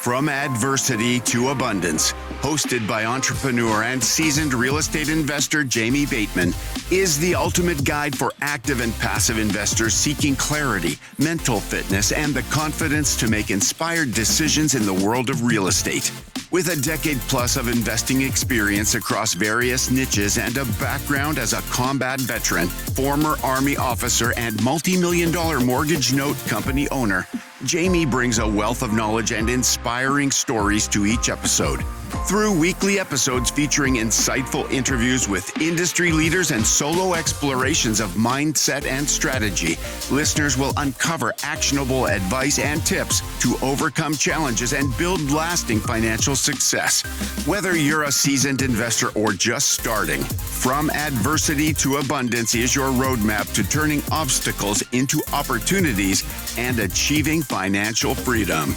From Adversity to Abundance, hosted by entrepreneur and seasoned real estate investor Jamie Bateman, is the ultimate guide for active and passive investors seeking clarity, mental fitness, and the confidence to make inspired decisions in the world of real estate. With a decade plus of investing experience across various niches and a background as a combat veteran, former Army officer, and multi-million-dollar mortgage note company owner, Jamie brings a wealth of knowledge and inspiring stories to each episode. Through weekly episodes featuring insightful interviews with industry leaders and solo explorations of mindset and strategy, listeners will uncover actionable advice and tips to overcome challenges and build lasting financial success. Whether you're a seasoned investor or just starting, From Adversity to Abundance is your roadmap to turning obstacles into opportunities and achieving financial freedom.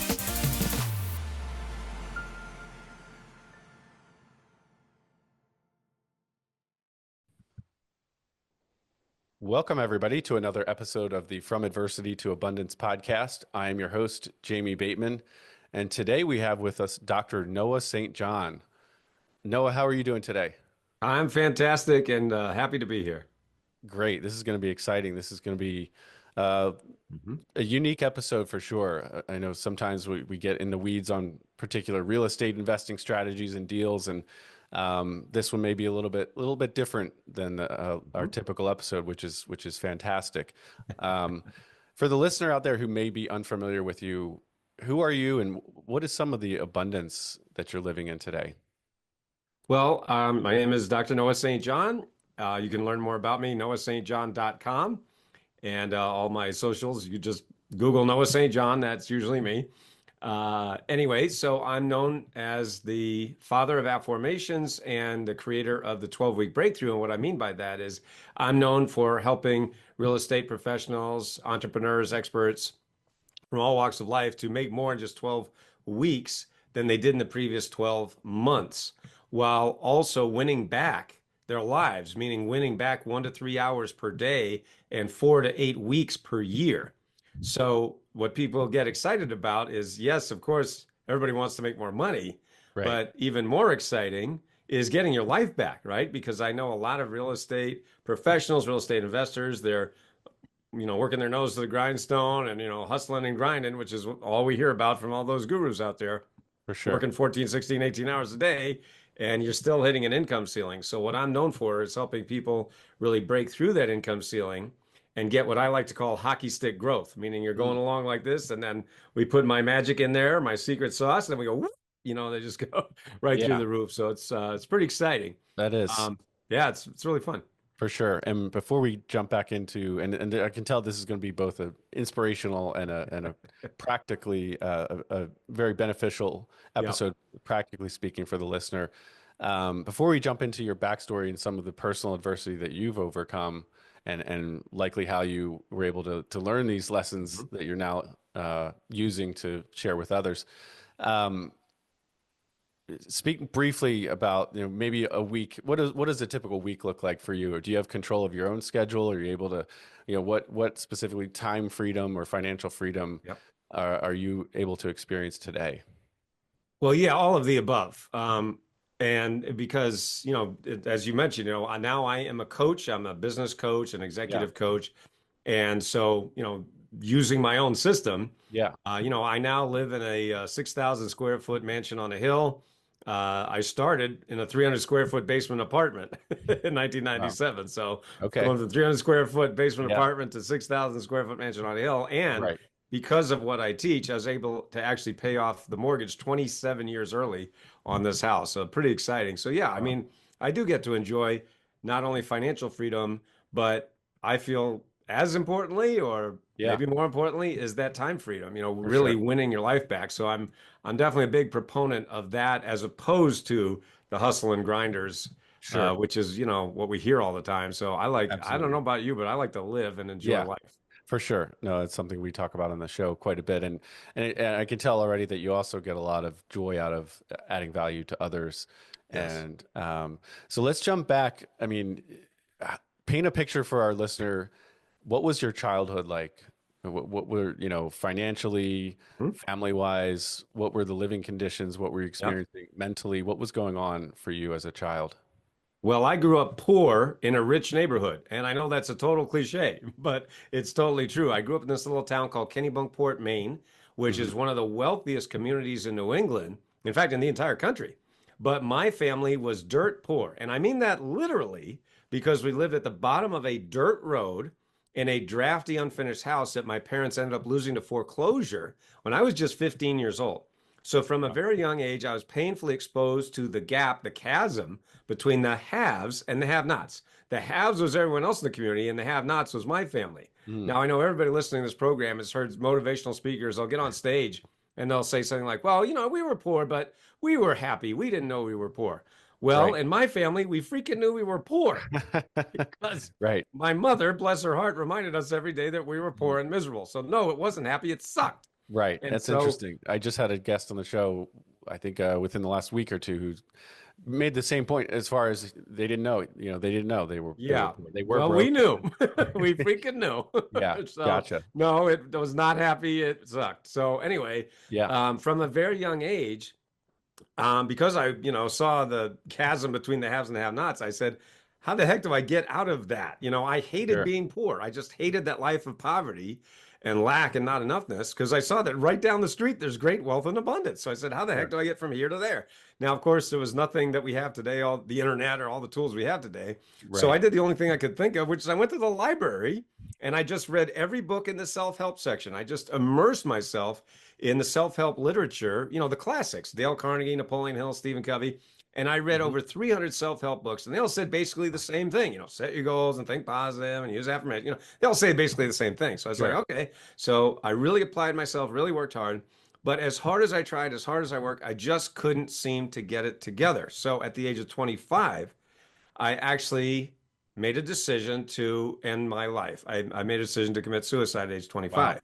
Welcome, everybody, to another episode of the From Adversity to Abundance podcast. I am your host, Jamie Bateman, and today we have with us Dr. Noah St. John. Noah, how are you doing today? I'm fantastic and happy to be here. Great. This is going to be exciting. This is going to be a unique episode for sure. I know sometimes we get in the weeds on particular real estate investing strategies and deals, and this one may be a little bit different than our typical episode, which is fantastic. For the listener out there who may be unfamiliar with you, who are you, and what is some of the abundance that you're living in today? Well, my name is Dr. Noah St. John. You can learn more about me, noahstjohn.com, and all my socials. You just Google Noah St. John. That's usually me. Anyway, so I'm known as the father of Afformations and the creator of the 12-week breakthrough. And what I mean by that is I'm known for helping real estate professionals, entrepreneurs, experts from all walks of life to make more in just 12 weeks than they did in the previous 12 months, while also winning back their lives, meaning winning back 1 to 3 hours per day and 4 to 8 weeks per year. So what people get excited about is, yes, of course, everybody wants to make more money, Right. but even more exciting is getting your life back, right? Because I know a lot of real estate professionals, real estate investors, they're working their nose to the grindstone and, hustling and grinding, which is all we hear about from all those gurus out there. For sure. Working 14, 16, 18 hours a day, and you're still hitting an income ceiling. So what I'm known for is helping people really break through that income ceiling and get what I like to call hockey stick growth, meaning you're going along like this, and then we put my magic in there, my secret sauce, and then we go, whoop, they just go right through the roof. So it's pretty exciting. That is. Yeah, it's really fun. For sure. And before we jump back into, and I can tell this is going to be both an inspirational and a practically a very beneficial episode, practically speaking, for the listener. Before we jump into your backstory and some of the personal adversity that you've overcome, and likely how you were able to learn these lessons that you're now using to share with others. Speak briefly about maybe a week. What does a typical week look like for you? Or do you have control of your own schedule? Are you able to, what specifically time freedom or financial freedom are you able to experience today? Well, yeah, all of the above. And because, as you mentioned, now I am a coach. I'm a business coach, an executive coach. And so, using my own system, I now live in a 6,000 square foot mansion on a hill. I started in a 300 square foot basement apartment in 1997. Wow. So going from 300 square foot basement apartment to 6,000 square foot mansion on a hill. And because of what I teach, I was able to actually pay off the mortgage 27 years early on this house. So pretty exciting. So I mean, I do get to enjoy not only financial freedom, but I feel as importantly, or maybe more importantly, is that time freedom, really winning your life back. So I'm definitely a big proponent of that, as opposed to the hustle and grinders, which is, what we hear all the time. So Absolutely. I don't know about you, but I like to live and enjoy life. For sure. No, it's something we talk about on the show quite a bit. And I can tell already that you also get a lot of joy out of adding value to others. Yes. And so let's jump back. I mean, paint a picture for our listener. What was your childhood like? What were, financially, Hmm? family wise, what were the living conditions? What were you Yep. experiencing mentally? What was going on for you as a child? Well, I grew up poor in a rich neighborhood, and I know that's a total cliche, but it's totally true. I grew up in this little town called Kennebunkport, Maine, which Hmm. is one of the wealthiest communities in New England, in fact, in the entire country. But my family was dirt poor, and I mean that literally because we lived at the bottom of a dirt road in a drafty, unfinished house that my parents ended up losing to foreclosure when I was just 15 years old. So from a very young age, I was painfully exposed to the gap, the chasm between the haves and the have-nots. The haves was everyone else in the community, and the have-nots was my family. Mm, Now, I know everybody listening to this program has heard motivational speakers. They'll get on stage and they'll say something like, well, we were poor, but we were happy. We didn't know we were poor. Well, right. in my family, we freaking knew we were poor because Right. my mother, bless her heart, reminded us every day that we were Mm, poor and miserable. So, no, it wasn't happy. It sucked. right. And That's so, interesting. I just had a guest on the show, I think within the last week or two, who made the same point as far as they didn't know, they didn't know yeah, they were well, we broke. knew. We freaking knew. Yeah. So, Gotcha. no, it was not happy. It sucked. So, anyway, Yeah. from a very young age, because I, saw the chasm between the haves and the have-nots, I said, how the heck do I get out of that? I hated Sure. being poor. I just hated that life of poverty and lack and not enoughness because I saw that right down the street there's great wealth and abundance. So I said, how the heck Sure. do I get from here to there? Now, of course, there was nothing that we have today, all the internet or all the tools we have today. So I Right. did the only thing I could think of, which is I went to the library and I just read every book in the self-help section. I just immersed myself in the self-help literature, the classics, Dale Carnegie, Napoleon Hill, Stephen Covey. And I read Hmm. over 300 self-help books, and they all said basically the same thing, set your goals and think positive and use affirmation. They all say basically the same thing. So I was like, Sure. okay. So I really applied myself, really worked hard. But as hard as I tried, as hard as I worked, I just couldn't seem to get it together. So at the age of 25, I actually made a decision to end my life. I made a decision to commit suicide at age Wow. 25.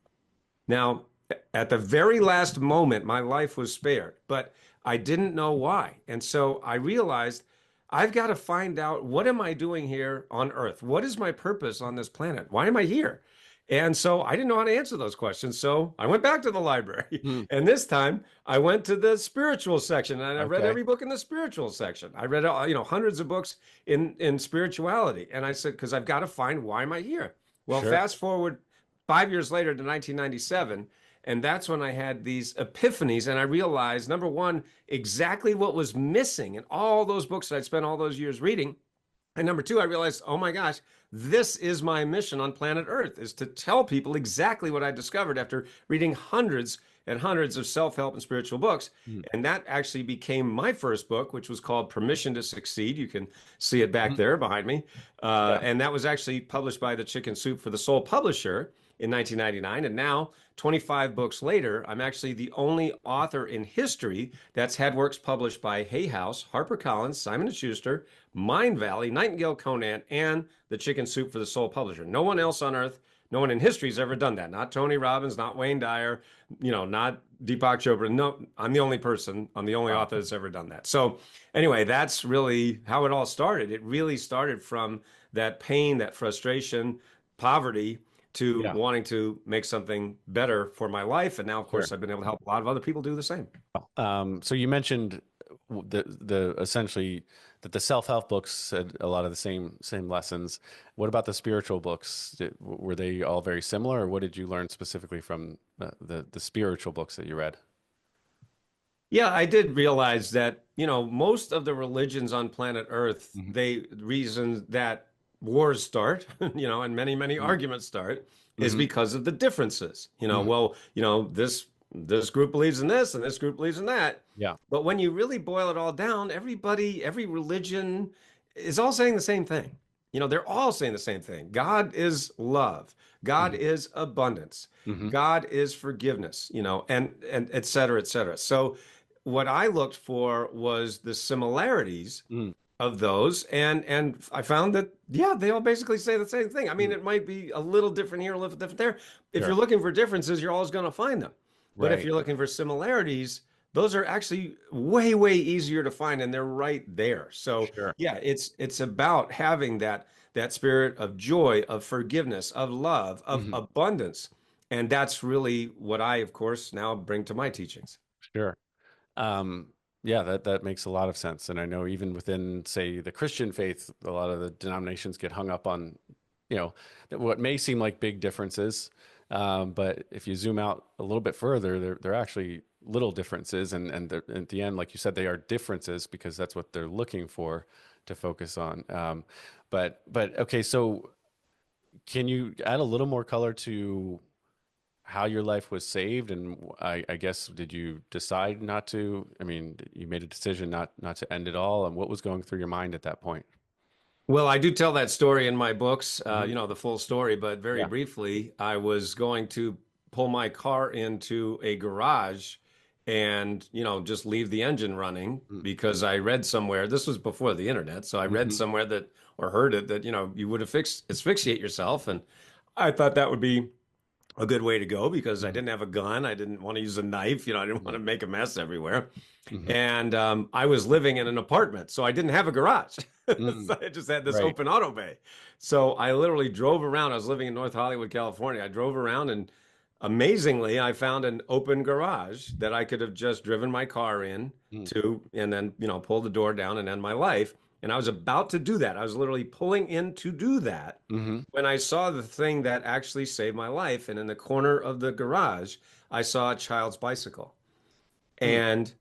Now, at the very last moment, my life was spared, but I didn't know why. And so I realized I've got to find out, what am I doing here on Earth? What is my purpose on this planet? Why am I here? And so I didn't know how to answer those questions. So I went back to the library. Hmm. And this time I went to the spiritual section and I read Okay. every book in the spiritual section. I read, hundreds of books in spirituality. And I said, because I've got to find, why am I here? Well, Sure. fast forward 5 years later to 1997. And that's when I had these epiphanies. And I realized, number one, exactly what was missing in all those books that I'd spent all those years reading. And number two, I realized, oh my gosh, this is my mission on planet Earth, is to tell people exactly what I discovered after reading hundreds and hundreds of self-help and spiritual books. Mm. And that actually became my first book, which was called Permission to Succeed. You can see it back Mhm. there behind me. Yeah. And that was actually published by the Chicken Soup for the Soul publisher in 1999. And now, 25 books later, I'm actually the only author in history that's had works published by Hay House, HarperCollins, Simon & Schuster, Mind Valley, Nightingale Conant, and the Chicken Soup for the Soul publisher. No one else on earth, no one in history has ever done that. Not Tony Robbins, not Wayne Dyer, not Deepak Chopra. No, I'm the only person, I'm the only Wow. author that's ever done that. So anyway, that's really how it all started. It really started from that pain, that frustration, poverty, to Yeah. wanting to make something better for my life. And now, of Sure. course, I've been able to help a lot of other people do the same. So you mentioned the essentially that the self-help books said a lot of the same lessons. What about the spiritual books? Were they all very similar, or what did you learn specifically from the spiritual books that you read? Yeah, I did realize that, most of the religions on planet Earth, Hmm. they reason that wars start, and many, many arguments start is Hmm. because of the differences. Hmm. Well, this group believes in this and this group believes in that. Yeah. But when you really boil it all down, everybody, every religion is all saying the same thing. They're all saying the same thing. God is love. God Hmm. is abundance. Hmm. God is forgiveness, and et cetera, et cetera. So what I looked for was the similarities Mm. of those, and I found that, yeah, they all basically say the same thing. I mean, Mm. it might be a little different here, a little different there. If you're Sure. looking for differences, you're always going to find them. But if Right. you're looking for similarities, those are actually way, way easier to find, and they're right there. So Sure. yeah, it's about having that spirit of joy, of forgiveness, of love, of Hmm. abundance. And that's really what I, of course, now bring to my teachings. Sure. Um, yeah, that makes a lot of sense. And I know even within, say, the Christian faith, a lot of the denominations get hung up on, what may seem like big differences. But if you zoom out a little bit further, they're actually little differences. And at the end, like you said, they are differences because that's what they're looking for to focus on. But okay, so can you add a little more color to how your life was saved? And I guess, did you decide not to? I mean, you made a decision not to end it all. And what was going through your mind at that point? Well, I do tell that story in my books, Hmm. the full story, but very Yeah. briefly, I was going to pull my car into a garage and, just leave the engine running because I read somewhere, this was before the internet, so I read Mm-hmm. somewhere that, or heard it, that, you would asphyxiate yourself. And I thought that would be a good way to go because I Hmm. didn't have a gun. I didn't want to use a knife. I didn't want to make a mess everywhere. Hmm. And I was living in an apartment, so I didn't have a garage. Hmm. So I just had this Right. open auto bay. So I literally drove around. I was living in North Hollywood, California. I drove around and amazingly, I found an open garage that I could have just driven my car in to and then, pull the door down and end my life. And I was about to do that. I was literally pulling in to do that Mm-hmm. when I saw the thing that actually saved my life. And in the corner of the garage, I saw a child's bicycle. Hmm. And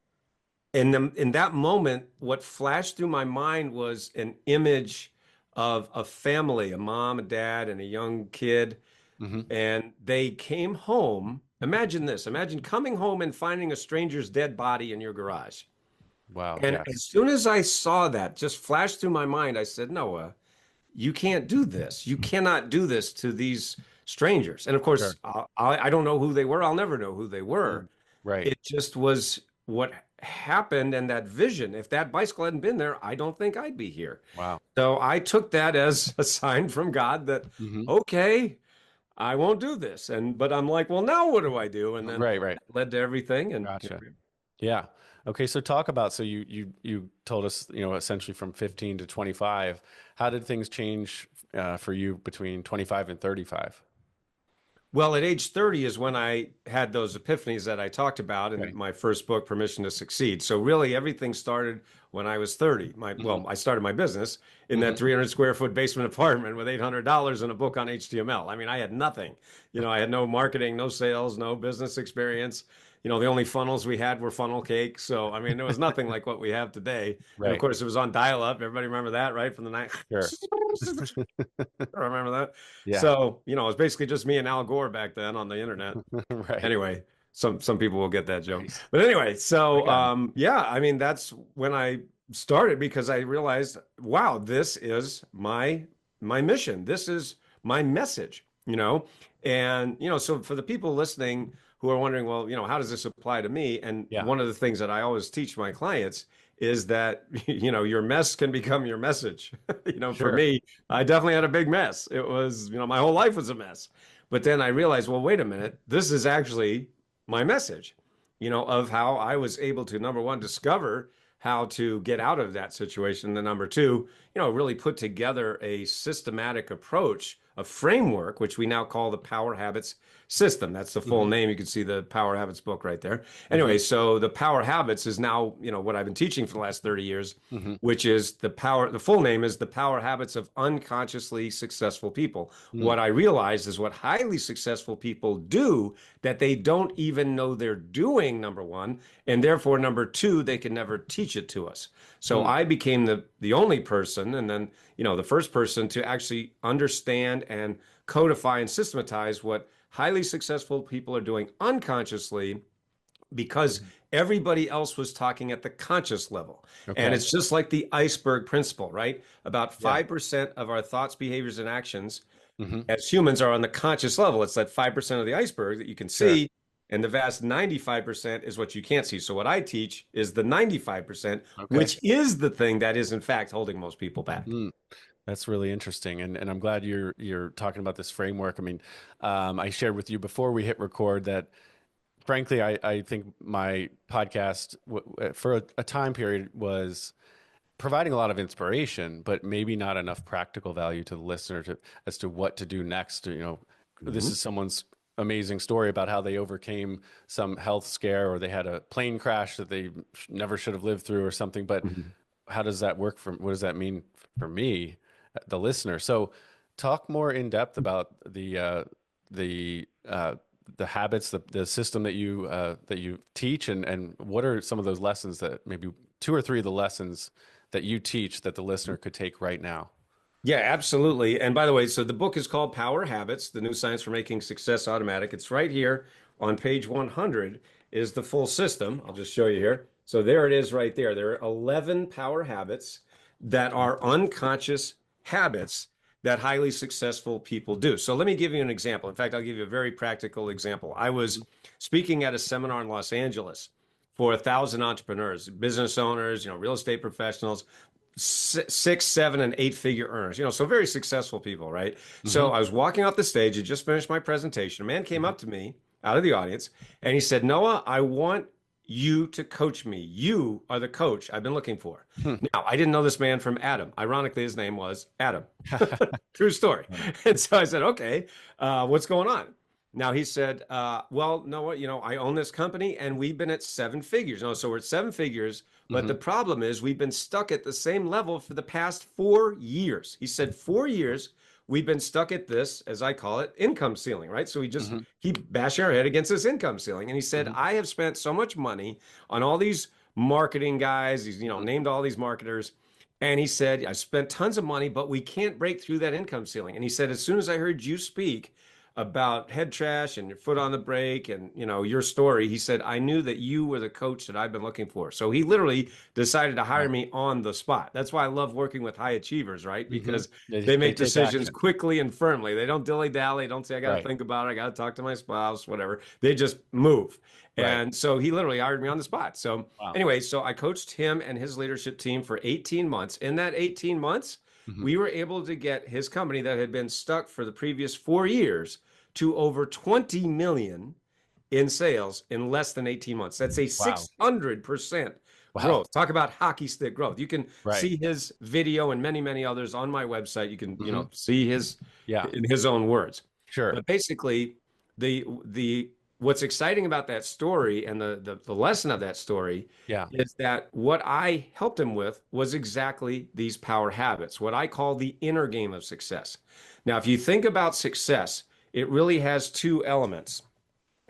in that moment, what flashed through my mind was an image of a family, a mom, a dad, and a young kid. Hmm. And they came home. Imagine this. Imagine coming home and finding a stranger's dead body in your garage. Wow. And Yes. as soon as I saw that just flashed through my mind, I said, Noah, you can't do this. You cannot do this to these strangers. And of Sure. course, I don't know who they were. I'll never know who they were. Mm. Right. It just was what happened and that vision. If that bicycle hadn't been there, I don't think I'd be here. Wow. So I took that as a sign from God that, Hmm. okay, I won't do this. But I'm like, well, now what do I do? And then Right. Right. that led to everything. And Gotcha. Yeah. Okay. So talk about, so you told us, essentially from 15 to 25. How did things change for you between 25 and 35? well, at age 30 is when I had those epiphanies that I talked about in Okay. my first book, Permission to Succeed. So really everything started when I was 30. Hmm. I started my business in that Hmm. 300 square foot basement apartment with $800 and a book on HTML. I mean, I had nothing. I had no marketing, no sales, no business experience. The only funnels we had were funnel cake. So, I mean, there was nothing like what we have today. And of Right. course, it was on dial up. Everybody remember that, right? From the night. Sure. I remember that. Yeah. So, it was basically just me and Al Gore back then on the internet. Right. Anyway, some people will get that joke. Nice. But anyway, I so got it. yeah, I mean that's when I started because I realized, wow, this is my mission. This is my message. And so for the people listening who are wondering, well, how does this apply to me? And Yeah. one of the things that I always teach my clients is that your mess can become your message. For Sure. me, I definitely had a big mess. It was, my whole life was a mess. But then I realized, well, wait a minute, this is actually my message, of how I was able to, number one, discover how to get out of that situation. And number two, really put together a systematic approach, a framework, which we now call the Power Habits System. That's the full Hmm. name. You can see the Power Habits book right there. Hmm. Anyway, so the Power Habits is now, what I've been teaching for the last 30 years, Hmm. which is the full name is the Power Habits of Unconsciously Successful People. Mm. What I realized is what highly successful people do that they don't even know they're doing, number one, and therefore number two, they can never teach it to us. So Mm. I became the only person, and then the first person to actually understand and codify and systematize what highly successful people are doing unconsciously because Mhm. everybody else was talking at the conscious level. And Okay. it's just like the iceberg principle, right? About Yeah. 5% of our thoughts, behaviors, and actions Hmm. as humans are on the conscious level. It's that 5% of the iceberg that you can Sure. see, and the vast 95% is what you can't see. So what I teach is the 95%, Okay. which is the thing that is in fact holding most people back. Mm. That's really interesting, and I'm glad you're talking about this framework. I mean, I shared with you before we hit record that, frankly, I think my podcast for a time period was providing a lot of inspiration, but maybe not enough practical value to the listener as to what to do next. This Mhm. is someone's amazing story about how they overcame some health scare, or they had a plane crash that they never should have lived through or something. But how does that work what does that mean for me, the listener? So talk more in depth about the habits, the system that you teach, and what are some of those lessons, that maybe two or three of the lessons that you teach that the listener could take right now? Yeah, absolutely. And by the way, so the book is called Power Habits, The New Science for Making Success Automatic. It's right here on page 100 is the full system. I'll just show you here. So there it is right there. There are 11 power habits that are unconscious habits that highly successful people do. So let me give you an example. In fact, I'll give you a very practical example. I was speaking at a seminar in Los Angeles for 1,000 entrepreneurs, business owners, real estate professionals, 6, 7, and 8-figure earners, so very successful people, right? So I was walking off the stage, I just finished my presentation. A man came up to me out of the audience and he said, "Noah, I want you to coach me. You are the coach I've been looking for." Now, I didn't know this man from Adam. Ironically, his name was Adam. True story. And so I said, "Okay, what's going on?" Now he said, "Well, Noah, I own this company and we've been at 7 figures. So we're at 7 figures, but the problem is we've been stuck at the same level for the past 4 years." He said, 4 years, we've been stuck at this, as I call it, income ceiling, right? So we just keep bashing our head against this income ceiling. And he said, "I have spent so much money on all these marketing guys." He's, named all these marketers. And he said, "I spent tons of money, but we can't break through that income ceiling." And he said, "As soon as I heard you speak about head trash and your foot on the brake and your story," he said, "I knew that you were the coach that I've been looking for." So he literally decided to hire me on the spot. That's why I love working with high achievers, right? Because they make decisions quickly and firmly. They don't dilly-dally, don't say, "I got to think about it, I got to talk to my spouse," whatever. They just move. And so he literally hired me on the spot. So anyway, so I coached him and his leadership team for 18 months. In that 18 months, we were able to get his company that had been stuck for the previous 4 years to over 20 million in sales in less than 18 months. That's a 600% growth. Talk about hockey stick growth. You can see his video and many, many others on my website. You can, see his in his own words. Sure. But basically, the what's exciting about that story and the lesson of that story is that what I helped him with was exactly these power habits, what I call the inner game of success. Now, if you think about success, it really has 2 elements.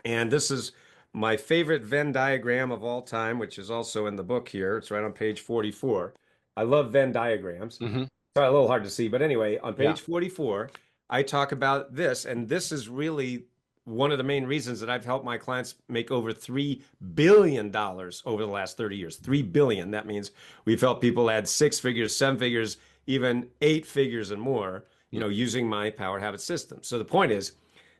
And this is my favorite Venn diagram of all time, which is also in the book here. It's right on page 44. I love Venn diagrams. Sorry, a little hard to see. But anyway, on page 44, I talk about this. And this is really one of the main reasons that I've helped my clients make over $3 billion over the last 30 years. $3 billion. That means we've helped people add 6 figures, 7 figures, even 8 figures and more, using my power habit system. So the point is,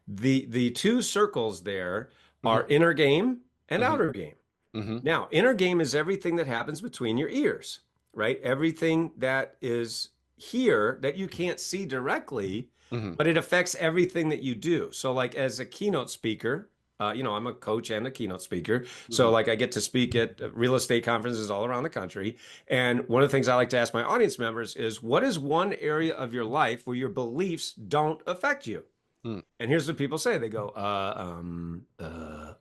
the 2 circles there are inner game and outer game. Now, inner game is everything that happens between your ears, right? Everything that is here that you can't see directly, but it affects everything that you do. So like as a keynote speaker, I'm a coach and a keynote speaker. So like I get to speak at real estate conferences all around the country. And one of the things I like to ask my audience members is, what is one area of your life where your beliefs don't affect you? And here's what people say. They go, and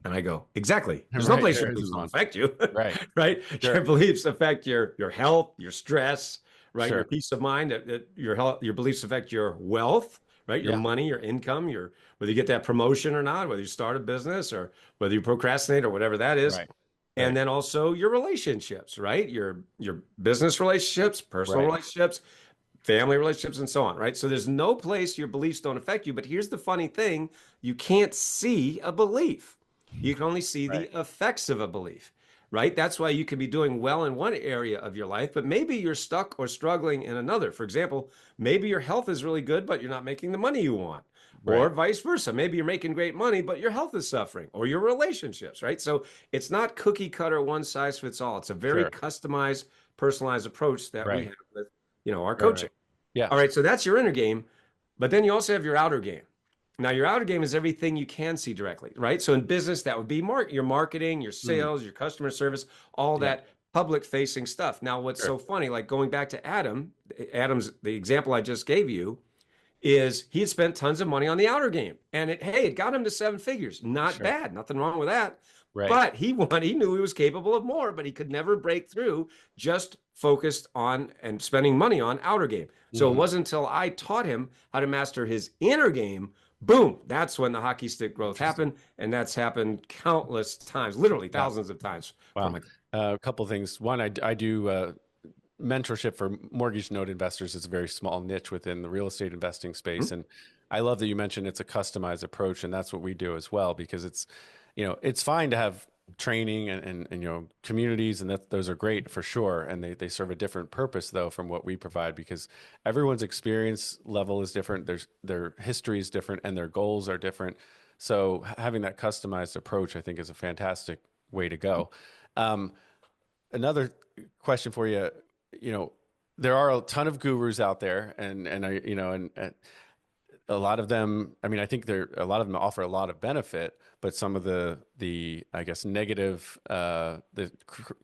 I go, exactly. There's no place your beliefs don't affect you. Right? Sure. Your beliefs affect your health, your stress, right? Your peace of mind, your health, your beliefs affect your wealth, right? Your money, your income, whether you get that promotion or not, whether you start a business or whether you procrastinate or whatever that is. And then also your relationships, right? Your business relationships, personal relationships, family relationships, and so on, right? So there's no place your beliefs don't affect you. But here's the funny thing. You can't see a belief. You can only see the effects of a belief, right? That's why you can be doing well in one area of your life, but maybe you're stuck or struggling in another. For example, maybe your health is really good, but you're not making the money you want. Or vice versa. Maybe you're making great money, but your health is suffering, or your relationships, right? So it's not cookie cutter, one size fits all. It's a very customized, personalized approach that we have with, our coaching. All right. So that's your inner game, but then you also have your outer game. Now, your outer game is everything you can see directly, right? So in business, that would be your marketing, your sales, your customer service, all that public facing stuff. Now, what's so funny, like going back to Adam's, the example I just gave you, is he had spent tons of money on the outer game, and it got him to 7 figures. Not Sure. bad, nothing wrong with that. Right. But he knew he was capable of more, but he could never break through, just focused on and spending money on outer game. So it wasn't until I taught him how to master his inner game, boom, that's when the hockey stick growth happened. And that's happened countless times, literally thousands of times. Wow. A couple of things. One, I do mentorship for mortgage note investors. Is a very small niche within the real estate investing space. And I love that you mentioned it's a customized approach, and that's what we do as well, because it's, it's fine to have training and communities, and those are great for sure. And they serve a different purpose though from what we provide, because everyone's experience level is different. Their history is different and their goals are different. So having that customized approach, I think, is a fantastic way to go. Another question for you, there are a ton of gurus out there, and a lot of them, I mean, I think a lot of them offer a lot of benefit, but some of the I guess negative, the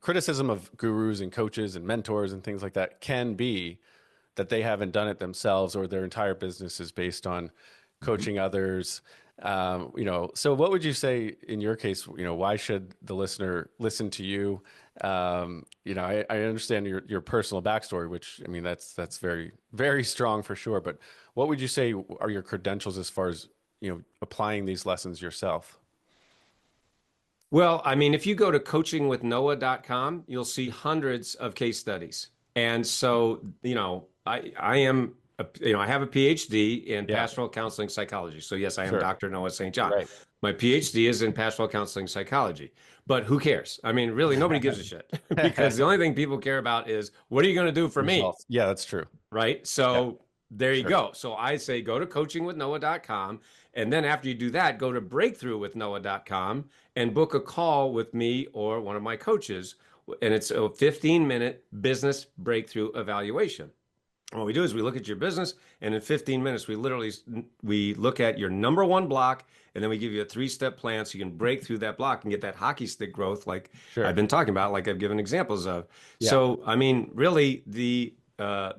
criticism of gurus and coaches and mentors and things like that can be that they haven't done it themselves, or their entire business is based on coaching others. So what would you say in your case? Why should the listener listen to you? I understand your personal backstory, which, I mean, that's very, very strong for sure. But what would you say are your credentials as far as, applying these lessons yourself? Well, I mean, if you go to coachingwithnoah.com, you'll see hundreds of case studies. And so, I am, I have a PhD in pastoral counseling psychology. So yes, I am Dr. Noah St. John. Right. My PhD is in pastoral counseling psychology. But who cares? I mean, really, nobody gives a shit, because the only thing people care about is, what are you going to do for me? Yeah, that's true. Right. So there you go. So I say, go to coachingwithnoah.com. And then after you do that, go to breakthroughwithnoah.com and book a call with me or one of my coaches. And it's a 15-minute business breakthrough evaluation. What we do is we look at your business, and in 15 minutes, we look at your number one block, and then we give you a 3-step plan so you can break through that block and get that hockey stick growth, like I've been talking about, like I've given examples of. Yeah. So, I mean, really, the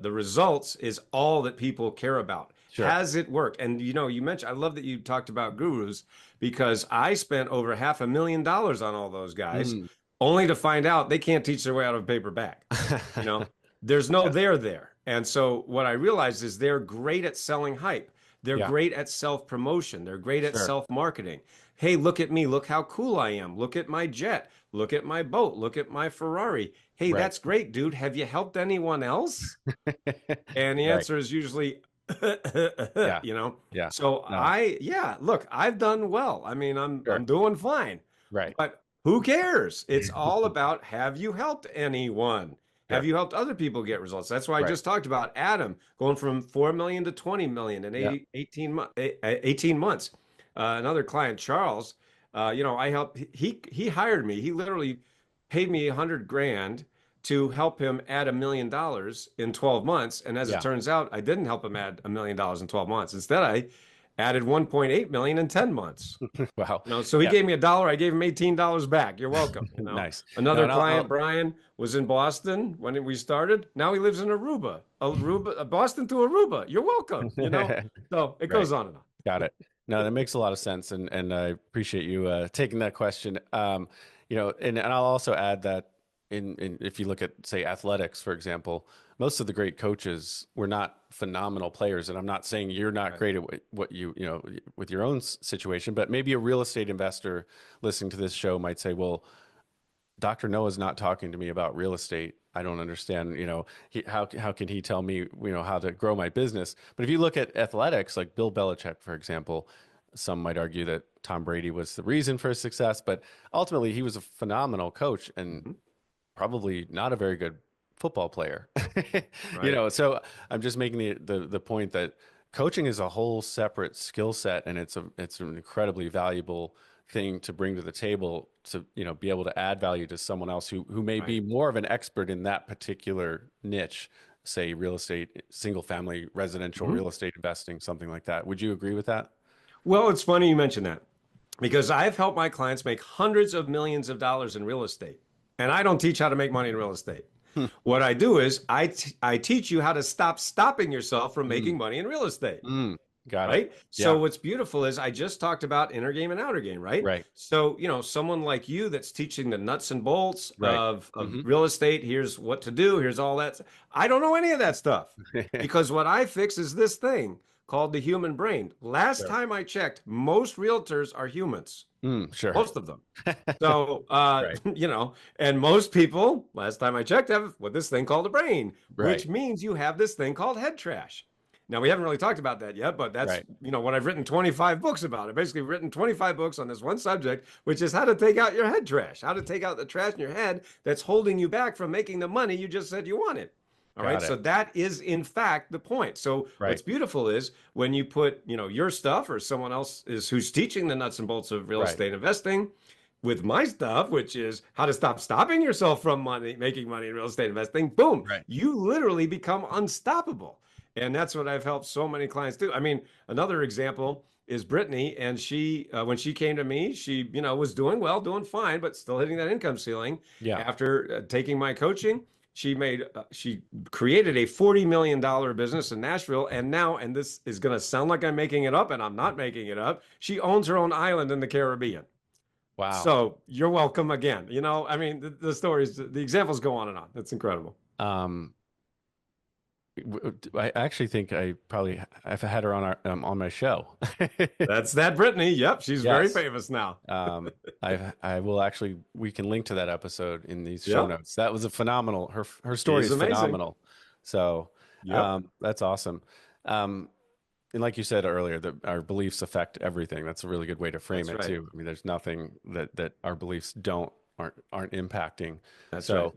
results is all that people care about. Sure. Has it worked? And you mentioned, I love that you talked about gurus, because I spent over $500,000 on all those guys, only to find out they can't teach their way out of a paper bag. There's no there. And so what I realized is they're great at selling hype. They're great at self-promotion. They're great at self-marketing. Hey, look at me. Look how cool I am. Look at my jet. Look at my boat. Look at my Ferrari. Hey, that's great, dude. Have you helped anyone else? And the answer is usually, Yeah. So look, I've done well. I mean, I'm doing fine. Right. But who cares? It's all about, have you helped anyone? Have you helped other people get results? That's why I just talked about Adam going from 4 million to 20 million in 18 months. Another client, Charles, I helped, he hired me. He literally paid me $100,000 to help him add $1 million in 12 months. And as it turns out, I didn't help him add $1 million in 12 months. Instead, I added 1.8 million in 10 months. Wow. So he gave me $1. I gave him $18 back. You're welcome. Nice. Another client, Brian, was in Boston when we started. Now he lives in Aruba. Boston to Aruba. You're welcome. So it goes on and on. Got it. No, that makes a lot of sense. And I appreciate you taking that question. And I'll also add that if you look at, say, athletics, for example, most of the great coaches were not phenomenal players. And I'm not saying you're not great at what with your own situation, but maybe a real estate investor listening to this show might say, well, Dr. Noah's not talking to me about real estate. I don't understand, how can he tell me, how to grow my business? But if you look at athletics, like Bill Belichick, for example, some might argue that Tom Brady was the reason for his success, but ultimately he was a phenomenal coach and probably not a very good football player. So I'm just making the point that coaching is a whole separate skill set, and it's an incredibly valuable thing to bring to the table to be able to add value to someone else who may be more of an expert in that particular niche, say real estate, single family residential real estate investing, something like that. Would you agree with that? Well, it's funny you mentioned that, because I've helped my clients make hundreds of millions of dollars in real estate, and I don't teach how to make money in real estate. Hmm. What I do is I teach you how to stop stopping yourself from making Mm. money in real estate. Mm. Got it. Right. So Yeah. what's beautiful is I just talked about inner game and outer game, right? Right. So, someone like you that's teaching the nuts and bolts Right. of real estate, here's what to do, here's all that. I don't know any of that stuff because what I fix is this thing called the human brain. Last Sure. time I checked, most realtors are humans, Sure. most of them. So, Right. and most people, last time I checked, have what this thing called a brain, Right. which means you have this thing called head trash. Now, we haven't really talked about that yet, but that's, Right. what I've written 25 books about. I've basically written 25 books on this one subject, which is how to take out your head trash, how to take out the trash in your head that's holding you back from making the money you just said you wanted. All right. Got So it. that is in fact the point. So Right. what's beautiful is when you put, your stuff or someone else is who's teaching the nuts and bolts of real Right. estate investing with my stuff, which is how to stop stopping yourself from making money in real estate investing, boom, Right. you literally become unstoppable. And that's what I've helped so many clients do. I mean, another example is Brittany, and she, when she came to me, she, was doing well, doing fine, but still hitting that income ceiling. Yeah. After taking my coaching, she created a $40 million business in Nashville, and now, and this is going to sound like I'm making it up, and I'm not making it up. She owns her own island in the Caribbean. Wow. So you're welcome again. I mean, the stories, the examples go on and on. It's incredible. Um, I actually think I've had her on my show. That's that Brittany. Yep, she's very Yes. famous now. I will actually, we can link to that episode in these show Yep, notes. That was a phenomenal, her story she's is amazing. phenomenal. So, Yep, that's awesome. And like you said earlier, that our beliefs affect everything. That's a really good way to frame that's it right. too. I mean, there's nothing that our beliefs aren't impacting. That's So,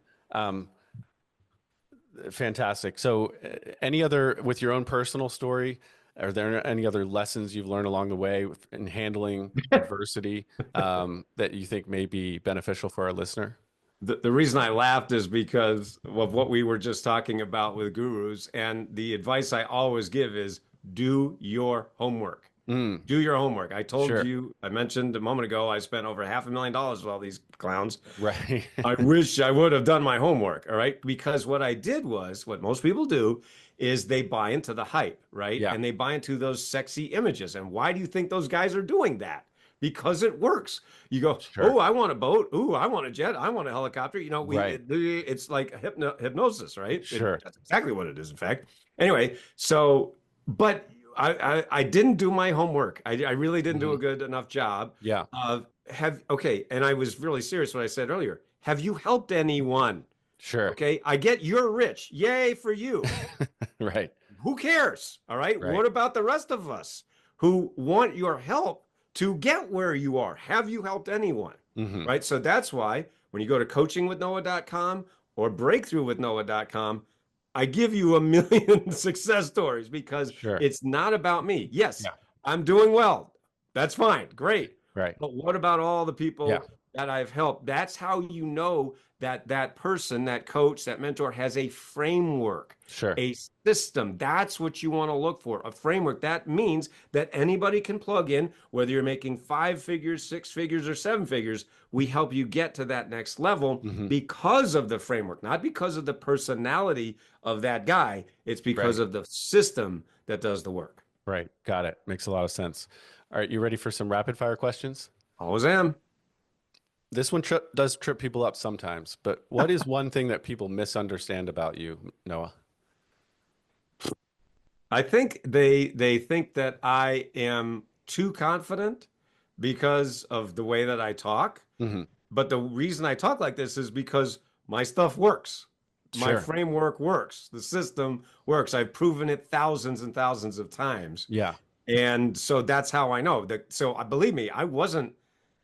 fantastic. So, any other with your own personal story? Are there any other lessons you've learned along the way in handling right. adversity that you think may be beneficial for our listener? The reason I laughed is because of what we were just talking about with gurus. And the advice I always give is do your homework. Mm, Do your homework. sure. I mentioned a moment ago, I spent over $500,000 with all these clowns. Right. I wish I would have done my homework, all right? Because what I did was what most people do is they buy into the hype, right? Yeah. And they buy into those sexy images. And why do you think those guys are doing that? Because it works. You go, Sure. oh, I want a boat. Oh, I want a jet. I want a helicopter. Right. It's like hypnosis, right? Sure. That's exactly what it is, in fact. Anyway, so, but I didn't do my homework. I really didn't do a Mhm. good enough job Yeah. of okay, and I was really serious what I said earlier. Have you helped anyone? Sure. Okay, I get you're rich. Yay for you. Right. Who cares? All right. Right. What about the rest of us who want your help to get where you are? Have you helped anyone? Hmm. Right. So that's why when you go to coachingwithnoah.com or breakthroughwithnoah.com, I give you a million success stories because Sure. it's not about me. Yes, Yeah. I'm doing well. That's fine. Great. Right. But what about all the Yeah. people that I've helped? That's how you know that that person, that coach, that mentor has a framework, Sure. a system. That's what you want to look for, a framework. That means that anybody can plug in, whether you're making 5 figures, 6 figures, or 7 figures. We help you get to that next level Hmm. because of the framework, not because of the personality of that guy. It's because Right. of the system that does the work. Right. Got it. Makes a lot of sense. All right. You ready for some rapid fire questions? Always am. This one does trip people up sometimes, but what is one thing that people misunderstand about you, Noah? I think they think that I am too confident because of the way that I talk. Hmm. But the reason I talk like this is because my stuff works. My Sure. framework works. The system works. I've proven it thousands and thousands of times. Yeah. And so that's how I know that. So I believe me, I wasn't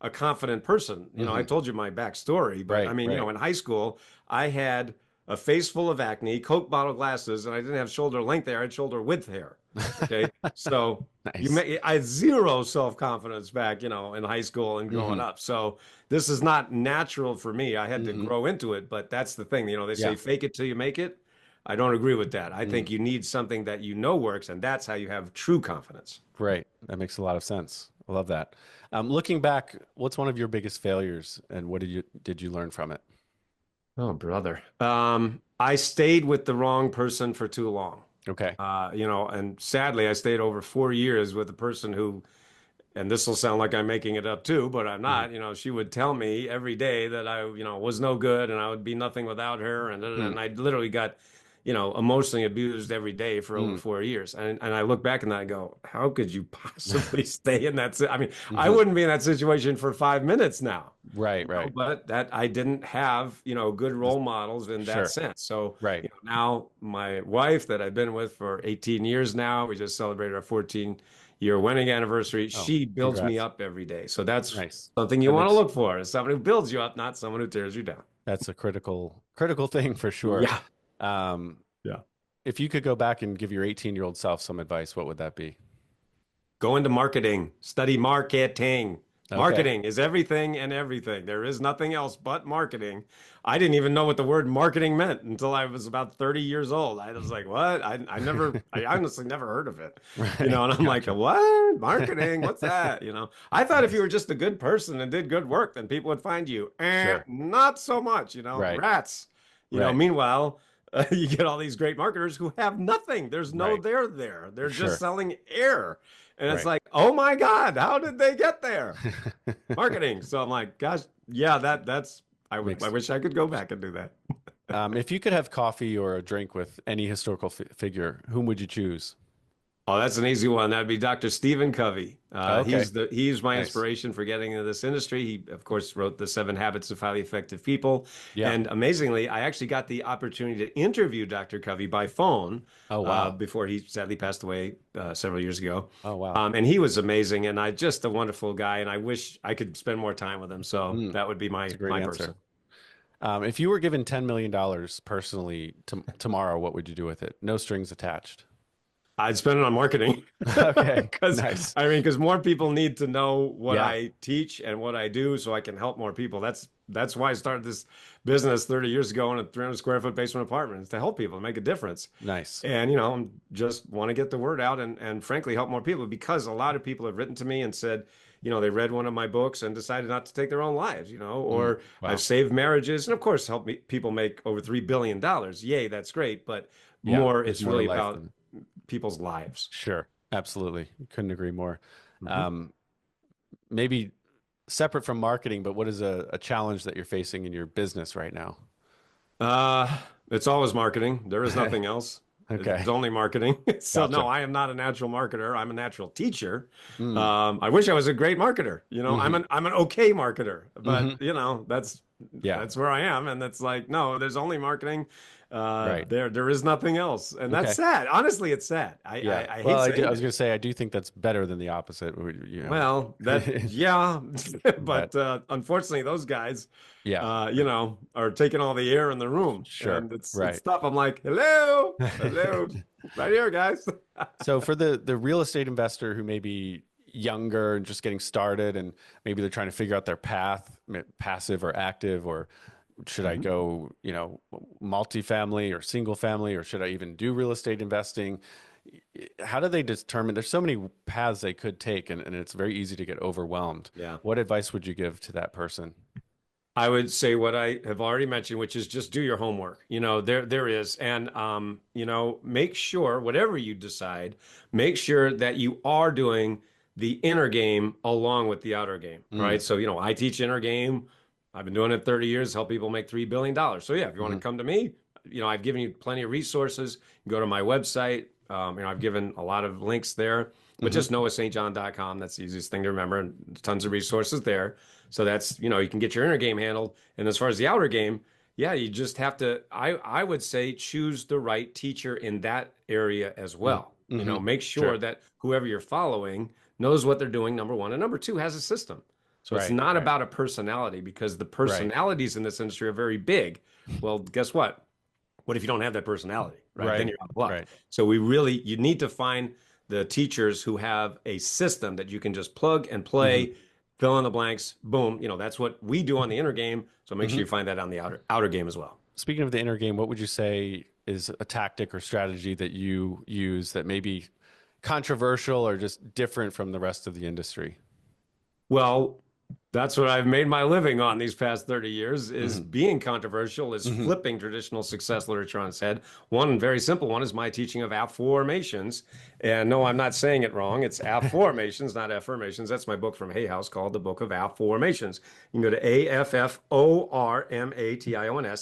a confident person. I Hmm. told you my backstory, but I Right. mean, Right. in high school, I had a face full of acne, Coke bottle glasses, and I didn't have shoulder length hair. I had shoulder width hair. Okay. So Nice. I had zero self-confidence back, in high school and growing Hmm. up. So this is not natural for me. I had to Hmm. grow into it, but that's the thing. They say Yeah. fake it till you make it. I don't agree with that. I Mm. think you need something that works, and that's how you have true confidence. Right. That makes a lot of sense. I love that. Looking back, what's one of your biggest failures and what did you learn from it? Oh, brother. I stayed with the wrong person for too long. Okay. And sadly, I stayed over 4 years with a person who, and this will sound like I'm making it up too, but I'm Hmm. not. She would tell me every day that I, was no good and I would be nothing without her. And I literally got, emotionally abused every day for over Mm. 4 years. And I look back and I go, how could you possibly stay in that? I mean, I Hmm. wouldn't be in that situation for 5 minutes now. Right, right. But that I didn't have, good Just- role models in that Sure. sense. So, Right. now my wife that I've been with for 18 years now, we just celebrated our 14-year wedding anniversary. Oh, She builds me congrats. up every day. So that's Nice. something you That want to makes look for is someone who builds you up, not someone who tears you down. that's a critical thing for sure. Yeah. Um, Yeah. if you could go back and give your 18-year-old self some advice, what would that be? Go into marketing, study marketing. Okay. Marketing is everything and everything. There is nothing else but marketing. I didn't even know what the word marketing meant until I was about 30 years old. I was like, what? I honestly never heard of it. Right. And I'm like, Gotcha. what? Marketing? What's that? I thought if you were just a good person and did good work, then people would find you. Sure. Not so much, Right. rats. Right. Meanwhile, you get all these great marketers who have nothing. There's no Right. there there. They're just Sure. selling air. And it's Right. like, oh my God, how did they get there? Marketing. So I'm like, gosh, yeah, I Makes wish I could go back and do that. if you could have coffee or a drink with any historical figure, whom would you choose? Oh, that's an easy one. That'd be Dr. Stephen Covey. Okay. He's my Nice. inspiration for getting into this industry. He, of course, wrote The 7 Habits of Highly Effective People. Yeah. And amazingly, I actually got the opportunity to interview Dr. Covey by phone Oh, wow. before he sadly passed away several years ago. Oh, wow. And he was amazing, and just a wonderful guy. And I wish I could spend more time with him. So Mm, that would be that's my a great my answer. person. If you were given $10 million personally tomorrow, what would you do with it? No strings attached. I'd spend it on marketing Okay. because Nice. because more people need to know what Yeah. I teach and what I do so I can help more people. That's why I started this business 30 years ago in a 300 square foot basement apartment, is to help people, make a difference. Nice. And just want to get the word out and frankly help more people, because a lot of people have written to me and said, they read one of my books and decided not to take their own lives, Mm, or I've wow. saved marriages and of course help people make over $3 billion. Yay, that's great, but Yeah. more There's it's more to really life about than people's lives. sure. Absolutely. Couldn't agree more. Mhm. Um, maybe separate from marketing, but what is a challenge that you're facing in your business right now? Uh, it's always marketing. There is nothing else. It's Okay. only marketing. So no, Gotcha. I am not a natural marketer. I'm a natural teacher. Mm, I wish I was a great marketer. hmm. I'm an okay marketer, but Hmm. Yeah. that's where I am. And that's like, no, there's only marketing. Right. There is nothing else. And that's Okay. sad. Honestly, it's sad. Yeah. I Well, hate I saying was it. going to say, I do think that's better than the opposite. Well, yeah, But but unfortunately, those guys, yeah, are taking all the air in the room, sure. and it's Right. tough. I'm like, hello, hello, right here, guys. So for the real estate investor who may be younger and just getting started, and maybe they're trying to figure out their path, passive or active, or should I Mhm. go, multifamily or single family, or should I even do real estate investing? How do they determine? There's so many paths they could take, and it's very easy to get overwhelmed. Yeah. What advice would you give to that person? I would say what I have already mentioned, which is just do your homework. There is, and make sure whatever you decide, make sure that you are doing the inner game along with the outer game, Mm, right? So, I teach inner game. I've been doing it 30 years, help people make $3 billion. So yeah, if you want to hmm. come to me, I've given you plenty of resources. Go to my website. I've given a lot of links there, but Hmm. just noahstjohn.com. That's the easiest thing to remember, and tons of resources there. So that's, you can get your inner game handled. And as far as the outer game, yeah, you just have to, I would say, choose the right teacher in that area as well. Mm-hmm. Make sure Sure. that whoever you're following knows what they're doing, number one. And number two, has a system. So it's Right. not Right. about a personality, because the Right. personalities in this industry are very big. Well, guess what? What if you don't have that personality, right? Then Right. you're out of luck. Right. So you need to find the teachers who have a system that you can just plug and Hmm. play, fill in the blanks, boom. That's what we do on the inner game. So make sure Hmm. you find that on the outer game as well. Speaking of the inner game, what would you say is a tactic or strategy that you use that may be controversial or just different from the rest of the industry? Well, That's what I've made my living on these past 30 years is being controversial, is Mm-hmm. flipping traditional success literature on its head. One very simple one is my teaching of Afformations. And no, I'm not saying it wrong. It's Afformations, not Affirmations. That's my book from Hay House called The Book of Afformations. You can go to Afformations,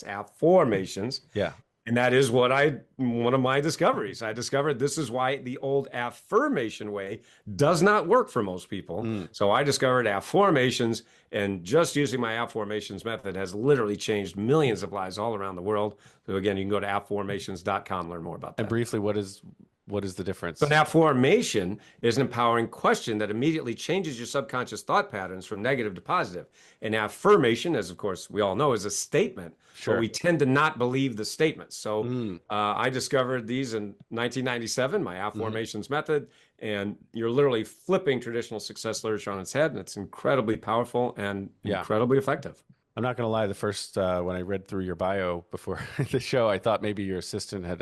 Afformations. Yeah. And that is one of my discoveries. I discovered this is why the old affirmation way does not work for most people. So I discovered Afformations, and just using my Afformations method has literally changed millions of lives all around the world. So again, you can go to Afformations.com, learn more about that. And briefly, what is the difference? So an affirmation is an empowering question that immediately changes your subconscious thought patterns from negative to positive. An affirmation, as of course we all know, is a statement, Sure. but we tend to not believe the statements. So I discovered these in 1997, my Afformations method, and you're literally flipping traditional success literature on its head, and it's incredibly powerful and incredibly effective. I'm not going to lie. The first, when I read through your bio before the show, I thought maybe your assistant had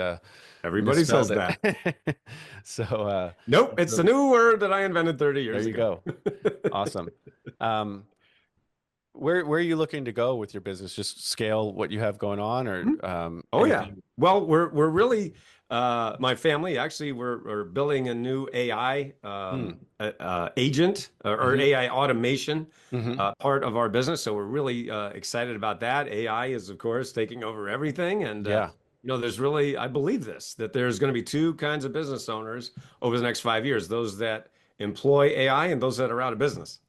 Everybody says that. So nope, it's a new word that I invented 30 years ago. There you go. Awesome. Where are you looking to go with your business? Just scale what you have going on, or Well, we're really my family actually we're building a new AI agent or AI automation part of our business. So we're really excited about that. AI is of course taking over everything, and there's really, I believe that there's going to be two kinds of business owners over the next 5 years: those that employ AI and those that are out of business.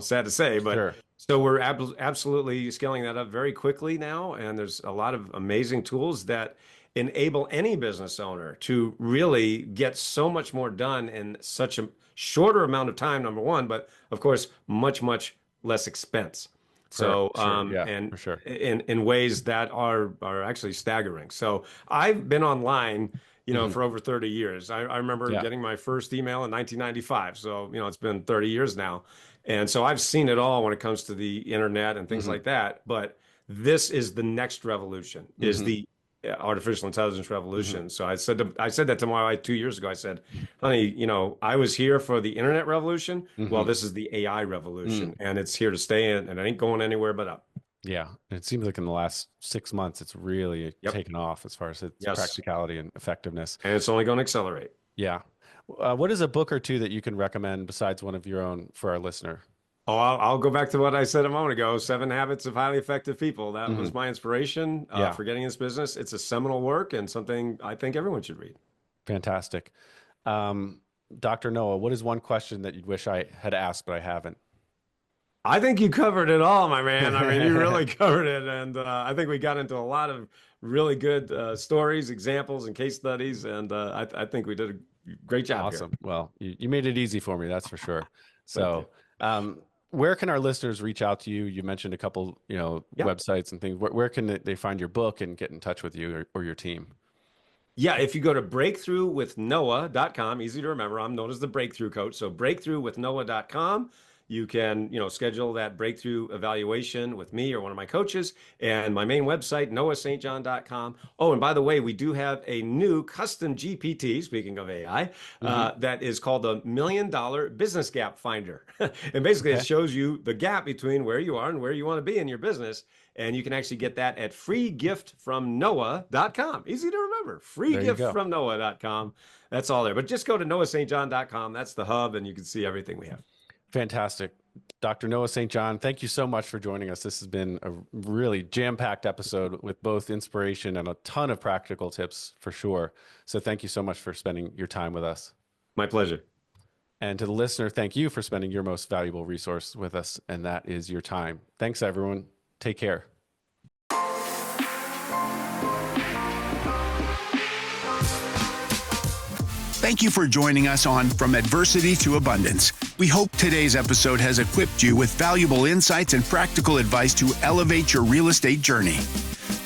Sad to say, but so we're absolutely scaling that up very quickly now, and there's a lot of amazing tools that enable any business owner to really get so much more done in such a shorter amount of time, number one, but of course, much, much less expense. So, in ways that are actually staggering. So I've been online, for over 30 years. I remember getting my first email in 1995. So, it's been 30 years now. And so I've seen it all when it comes to the internet and things like that. But this is the next revolution, is the artificial intelligence revolution. So I said that to my wife 2 years ago. I said, honey, I was here for the internet revolution. Well, this is the AI revolution, and it's here to stay in, and it ain't going anywhere but up. Yeah. It seems like in the last 6 months, it's really taken off as far as its practicality and effectiveness. And it's only going to accelerate. Yeah. What is a book or two that you can recommend besides one of your own for our listener? Oh, I'll go back to what I said a moment ago, 7 Habits of Highly Effective People. That was my inspiration for getting in this business. It's a seminal work and something I think everyone should read. Fantastic. Dr. Noah, what is one question that you'd wish I had asked, but I haven't? I think you covered it all, my man. I mean, you really covered it. And I think we got into a lot of really good stories, examples, and case studies. And I think we did a great job. Awesome. Here. Well, you made it easy for me, that's for sure. So where can our listeners reach out to you? You mentioned a couple, websites and things. Where can they find your book and get in touch with you or your team? Yeah, if you go to breakthroughwithnoah.com, easy to remember, I'm known as the Breakthrough Coach. So breakthroughwithnoah.com. You can, schedule that breakthrough evaluation with me or one of my coaches, and my main website, noahstjohn.com. Oh, and by the way, we do have a new custom GPT, speaking of AI, that is called the $1 Million Business Gap Finder. And basically it shows you the gap between where you are and where you want to be in your business. And you can actually get that at freegiftfromnoah.com. Easy to remember, freegiftfromnoah.com. That's all there. But just go to noahstjohn.com. That's the hub, and you can see everything we have. Fantastic. Dr. Noah St. John, thank you so much for joining us. This has been a really jam-packed episode with both inspiration and a ton of practical tips for sure. So thank you so much for spending your time with us. My pleasure. And to the listener, thank you for spending your most valuable resource with us, and that is your time. Thanks, everyone. Take care. Thank you for joining us on From Adversity to Abundance. We hope today's episode has equipped you with valuable insights and practical advice to elevate your real estate journey.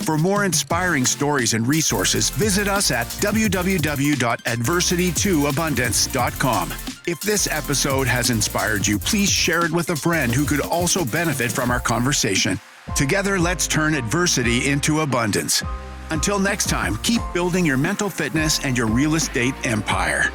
For more inspiring stories and resources, visit us at www.adversitytoabundance.com. If this episode has inspired you, please share it with a friend who could also benefit from our conversation. Together, let's turn adversity into abundance. Until next time, keep building your mental fitness and your real estate empire.